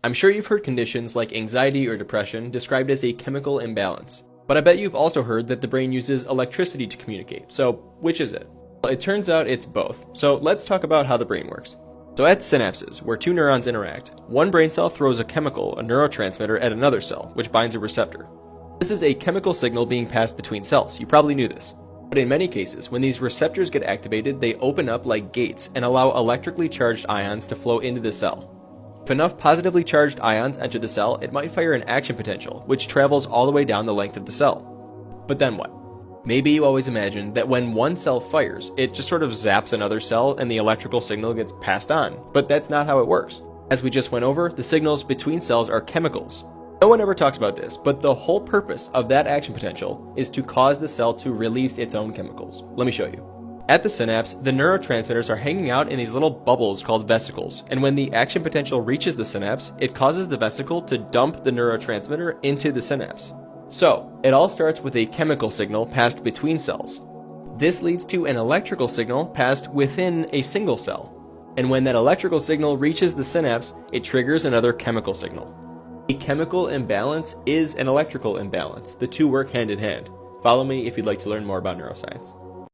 I'm sure you've heard conditions like anxiety or depression described as a chemical imbalance, but I bet you've also heard that the brain uses electricity to communicate, so which is it? Well, it turns out it's both, so let's talk about how the brain works. So at synapses, where two neurons interact, one brain cell throws a chemical, a neurotransmitter, at another cell, which binds a receptor. This is a chemical signal being passed between cells, you probably knew this. But in many cases, when these receptors get activated, they open up like gates and allow electrically charged ions to flow into the cell. If enough positively charged ions enter the cell, it might fire an action potential, which travels all the way down the length of the cell. But then what? Maybe you always imagine that when one cell fires, it just sort of zaps another cell and the electrical signal gets passed on. But that's not how it works. As we just went over, the signals between cells are chemicals. No one ever talks about this, but the whole purpose of that action potential is to cause the cell to release its own chemicals. Let me show you. At the synapse, the neurotransmitters are hanging out in these little bubbles called vesicles, and when the action potential reaches the synapse, it causes the vesicle to dump the neurotransmitter into the synapse. So, it all starts with a chemical signal passed between cells. This leads to an electrical signal passed within a single cell. And when that electrical signal reaches the synapse, it triggers another chemical signal. A chemical imbalance is an electrical imbalance. The two work hand in hand. Follow me if you'd like to learn more about neuroscience.